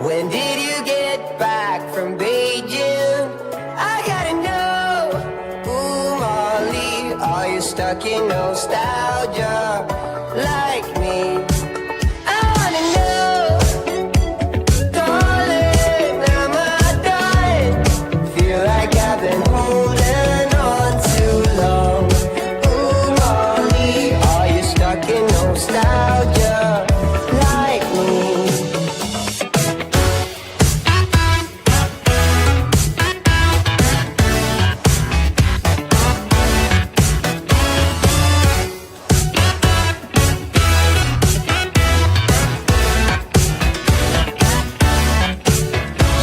When did you get back from Beijing? I gotta know. Ooh, Molly, are you stuck in nostalgia like me? I wanna know. Darling, am I done? Feel like I've been holding on too long. Ooh, Molly, are you stuck in nostalgia like me?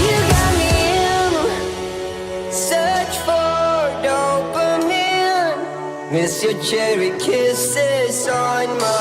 You got me in search for dopamine. Miss your cherry kisses on my